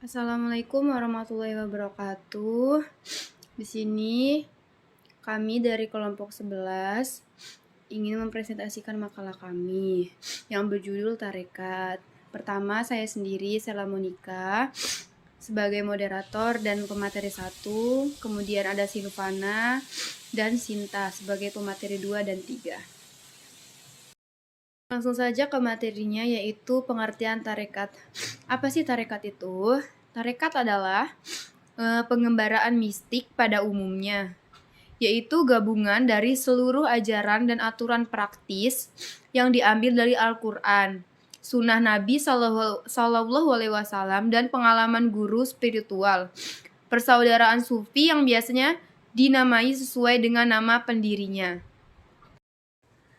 Assalamualaikum warahmatullahi wabarakatuh. Di sini kami dari kelompok 11 ingin mempresentasikan makalah kami yang berjudul Tarekat. Pertama, saya sendiri, Sela Monika, sebagai moderator dan pemateri 1. Kemudian ada Silvana dan Sinta sebagai pemateri 2 dan 3. Langsung saja ke materinya, yaitu pengertian tarekat. Apa sih tarekat itu? Tarekat adalah pengembaraan mistik pada umumnya, yaitu gabungan dari seluruh ajaran dan aturan praktis yang diambil dari Al-Quran, Sunnah Nabi Sallallahu Alaihi Wasallam, dan pengalaman guru spiritual. Persaudaraan sufi yang biasanya dinamai sesuai dengan nama pendirinya.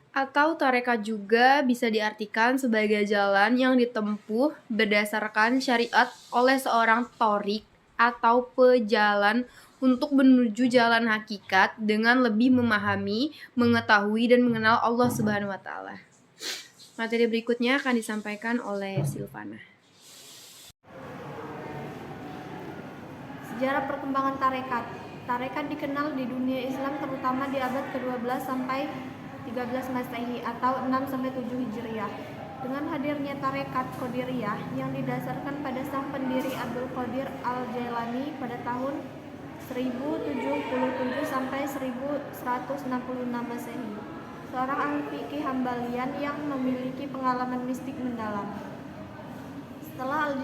Atau tarekat juga bisa diartikan sebagai jalan yang ditempuh berdasarkan syariat oleh seorang thorik atau pejalan untuk menuju jalan hakikat dengan lebih memahami, mengetahui, dan mengenal Allah Subhanahu wa Ta'ala. Materi berikutnya akan disampaikan oleh Silvana. Sejarah perkembangan tarekat. Tarekat dikenal di dunia Islam terutama di abad ke-12 sampai 13 Masehi atau 6 sampai 7 Hijriah. Dengan hadirnya tarekat Qadiriyah yang didasarkan pada sang pendiri Abdul Qadir Al-Jailani pada tahun 1077 sampai 1166 Masehi. Seorang ahli fikih Hambalian yang memiliki pengalaman mistik mendalam. Setelah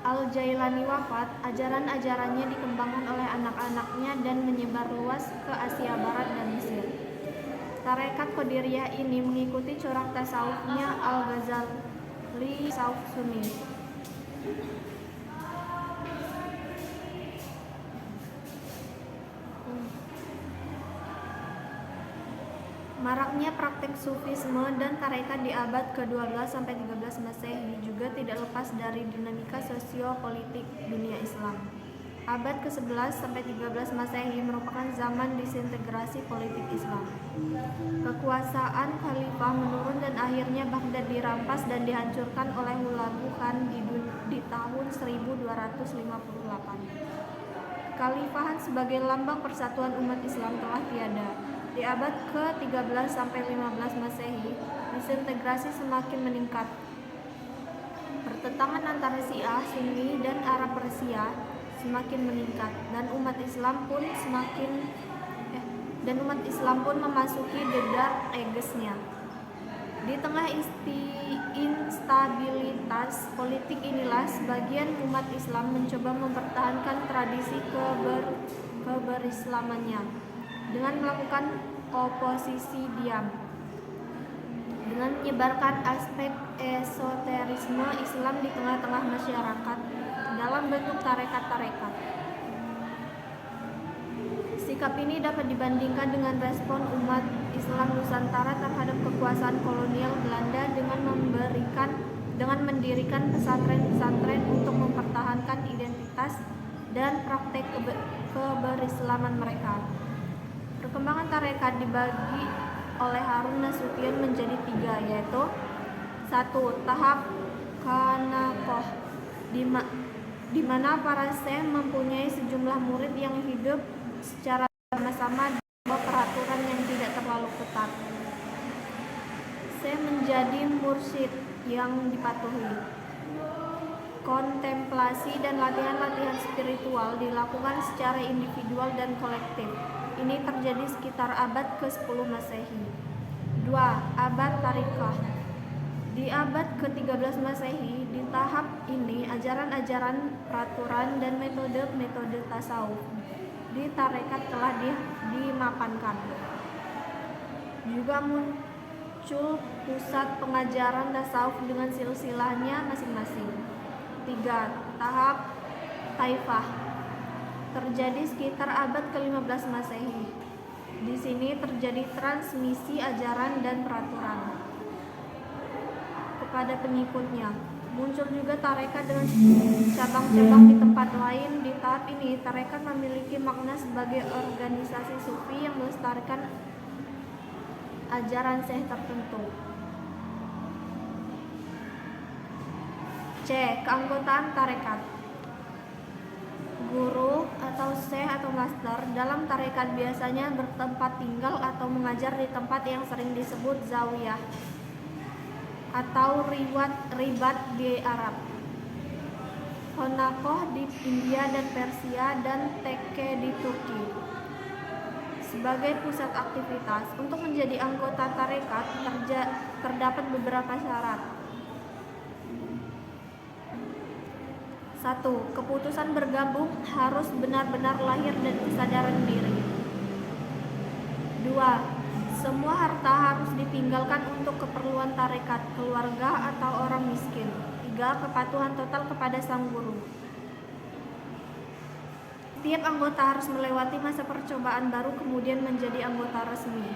Al-Jailani wafat, ajaran-ajarannya dikembangkan oleh anak-anaknya dan menyebar luas ke Asia Barat dan Mesir. Tarekat Qadiriyah ini mengikuti corak tasawufnya Al-Ghazali, tasawuf Sunni. Maraknya praktek sufisme dan tarekat di abad ke-12 sampai 13 Masehi juga tidak lepas dari dinamika sosio-politik dunia Islam. Abad ke-11 sampai 13 Masehi merupakan zaman disintegrasi politik Islam. Kekuasaan khalifah menurun dan akhirnya Baghdad dirampas dan dihancurkan oleh Hulagu Khan di tahun 1258. Kekhalifahan sebagai lambang persatuan umat Islam telah tiada. Di abad ke-13 sampai 15 Masehi, disintegrasi semakin meningkat. Pertentangan antara Syiah, Sunni, dan Arab Persia semakin meningkat dan umat Islam pun memasuki dedar Aegesnya. Di tengah instabilitas politik inilah sebagian umat Islam mencoba mempertahankan tradisi keberislamannya dengan melakukan oposisi diam, dengan menyebarkan aspek esoterisme Islam di tengah-tengah masyarakat dalam bentuk tarekat-tarekat. Sikap ini dapat dibandingkan dengan respon umat Islam Nusantara terhadap kekuasaan kolonial Belanda dengan mendirikan pesantren-pesantren untuk mempertahankan identitas dan praktek keberislaman mereka. Perkembangan tarekat dibagi oleh Harun Nasution menjadi 3, yaitu 1. Tahap Kanaqoh, di mana para syekh mempunyai sejumlah murid yang hidup secara bersama-sama di bawah peraturan yang tidak terlalu ketat. Syekh menjadi mursyid yang dipatuhi. Kontemplasi dan latihan-latihan spiritual dilakukan secara individual dan kolektif. Ini terjadi sekitar abad ke-10 Masehi. 2. Abad Tariqah. Di abad ke-13 Masehi, di tahap ini ajaran-ajaran, peraturan, dan metode-metode tasawuf di tarekat telah dimapankan. Juga muncul pusat pengajaran tasawuf dengan silsilahnya masing-masing. 3. Tahap Taifah terjadi sekitar abad ke-15 Masehi. Di sini terjadi transmisi ajaran dan peraturan kepada pengikutnya. Muncul juga tarekat dengan cabang-cabang di tempat lain. Di tahap ini, tarekat memiliki makna sebagai organisasi sufi yang melestarikan ajaran syekh tertentu. C. Keanggotaan tarekat. master dalam tarekat biasanya bertempat tinggal atau mengajar di tempat yang sering disebut zawiyah atau ribat di Arab, Honaqoh di India dan Persia, dan Tekke di Turki. Sebagai pusat aktivitas, untuk menjadi anggota tarekat terdapat beberapa syarat. 1. Keputusan bergabung harus benar-benar lahir dari kesadaran diri. 2. Semua harta harus ditinggalkan untuk keperluan tarekat, keluarga, atau orang miskin. 3. Kepatuhan total kepada sang guru. Tiap anggota harus melewati masa percobaan baru kemudian menjadi anggota resmi.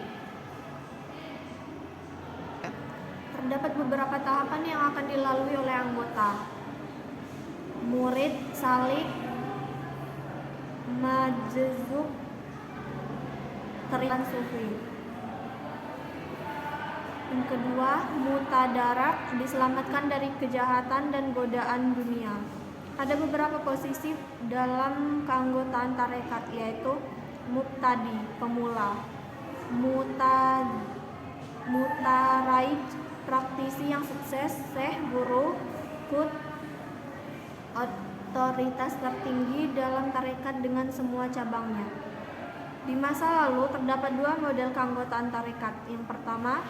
Terdapat beberapa tahapan yang akan dilalui oleh anggota: murid, salik, majzub, terikat sufi. Yang kedua, mutadarak, diselamatkan dari kejahatan dan godaan dunia. Ada beberapa posisi dalam keanggotaan tarekat, yaitu mubtadi, pemula, mutaraij, praktisi yang sukses, syekh, guru, qut, otoritas tertinggi dalam tarekat dengan semua cabangnya. Di masa lalu terdapat dua model keanggotaan tarekat. Yang pertama,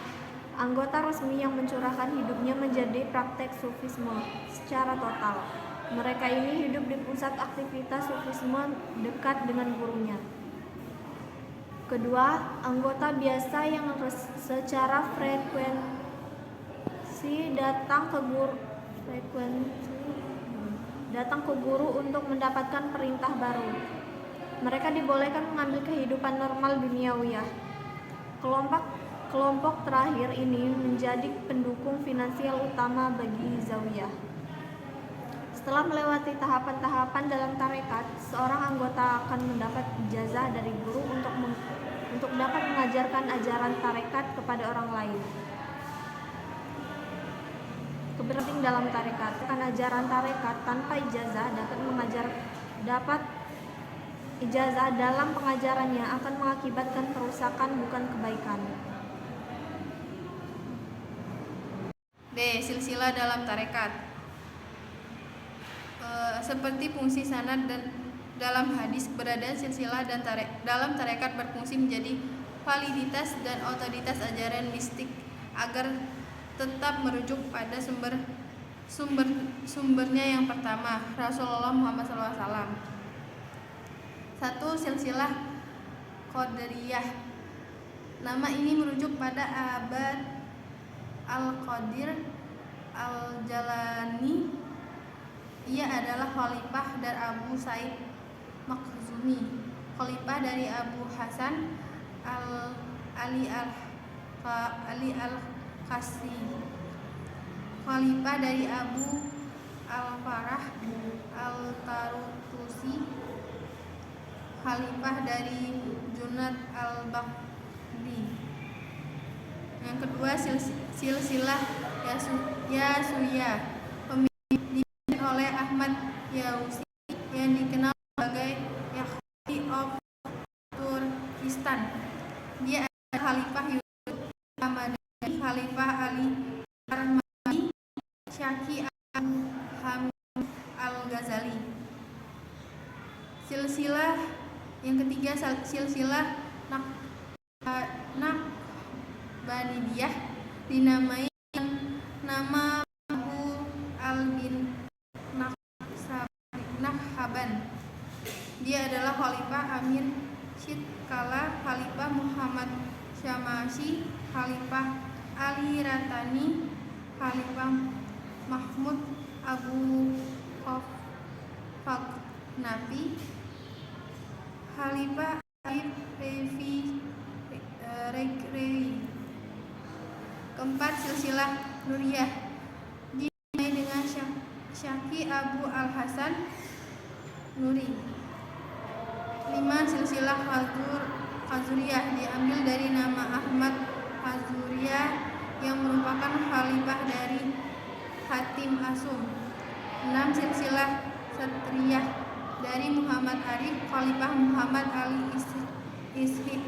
anggota resmi yang mencurahkan hidupnya menjadi praktek sufisme secara total. Mereka ini hidup di pusat aktivitas sufisme dekat dengan gurunya. Kedua, anggota biasa yang secara frekuensi datang ke guru untuk mendapatkan perintah baru. Mereka dibolehkan mengambil kehidupan normal duniawiyah. Kelompok terakhir ini menjadi pendukung finansial utama bagi zawiyah. Setelah melewati tahapan-tahapan dalam tarekat, seorang anggota akan mendapat ijazah dari guru untuk dapat mengajarkan ajaran tarekat kepada orang lain. Keberhasilan dalam tarekat, ajaran tarekat tanpa ijazah dapat ijazah dalam pengajarannya akan mengakibatkan kerusakan bukan kebaikan. B. Silsilah dalam tarekat. Seperti fungsi sanad dan dalam hadis, keberadaan silsilah dan dalam tarekat berfungsi menjadi validitas dan otoritas ajaran mistik agar tetap merujuk pada sumbernya yang pertama, Rasulullah Muhammad SAW. 1. Silsilah Qadariyah. Nama ini merujuk pada Abad Al-Qadir Al-Jalani. Ia adalah khalifah dari Abu Said Makhzumi, khalifah dari Abu Hasan Ali Al-Qasi, khalifah dari Abu Al-Farah Al-Tarutusi, khalifah dari Junaid Al-Baghdadi. Yang kedua, silsilah Yasuyah, oleh Ahmad Yausi yang dikenal sebagai Yahudi of Turkistan. Dia adalah khalifah Yusuf Hamadani, khalifah Ali Armani, Syaki Hamid Al-Ghazali. Silsilah yang ketiga, silsilah Naqbanidiyah, dinamai nama Abu Al-Bin Nahhaban. Dia adalah khalifah Amir Syid Kala, khalifah Muhammad Syamashi, khalifah Ali Ratani, khalifah Mahmud Abu Khafaq Nafi, khalifah Aib Revi. Keempat, silsilah Nuriyah, dimulai dengan Syaki Abu Al-Hasan Nuri. 5. Silsilah Khazuriyah, diambil dari nama Ahmad Khazuriyah yang merupakan khalifah dari Hatim Asum. 6. Silsilah Satriyah, dari Muhammad Arif, Khalifah Muhammad Ali Ishik.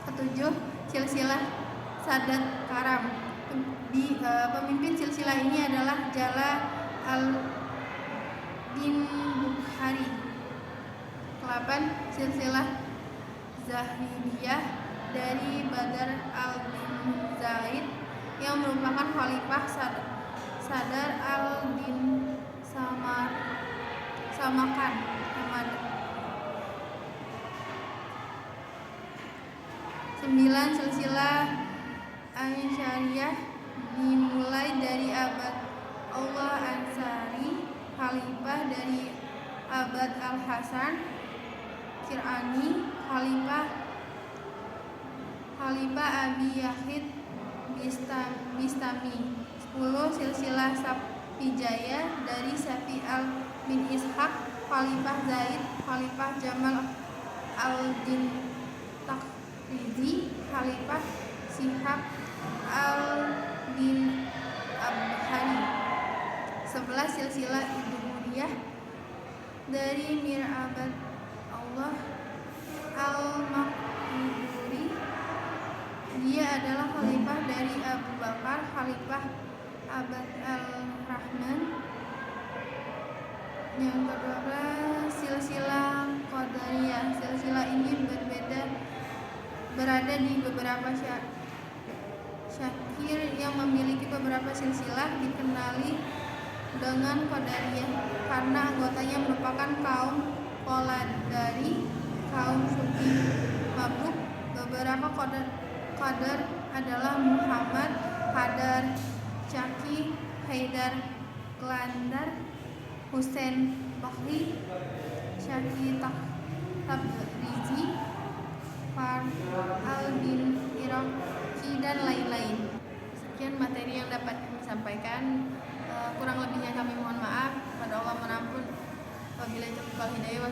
Ketujuh, silsilah Sadat Karam. Pemimpin silsilah ini adalah Jalal-Din Bukhari. 8. Silsilah Zahidiyah dari Badar al-Din Zaid yang merupakan Khalifah Sadar al-Din Samarkand. 9. Silsilah Ansyariyah dimulai dari Abad Allah Ansari, Khalifah dari Abad al-Hasan Kirani, Khalifah Abi Yahid Bistami. 10. Silsilah Safijaya dari Safi bin Ishaq, Khalifah Zaid, Khalifah Jamal al-Din Takhrizi, Khalifah Shihab al-Din Abhari. 11. Silsilah Idhuriyah dari Mir Abad Allah al-Mahduri. Dia adalah khalifah dari Abu Bakar, Khalifah Abad al-Rahman. Yang kedua, silsilah Qadariyah. Silsilah ini berada di beberapa syakir yang memiliki beberapa silsilah, dikenali dengan Qadariyah karena anggotanya merupakan kaum Qaladari, kaum Sufi mabuk. Beberapa Qadar adalah Muhammad Qadar, Syaki, Haidar Qalandar, Husain Bahri, Syaki Tabrizi, al-Bin Iraqi, dan lain-lain. Sekian materi yang dapat kami sampaikan. Kurang lebihnya kami mohon maaf. Pada Allah menampun. Wabillahi taufiq wal hidayah.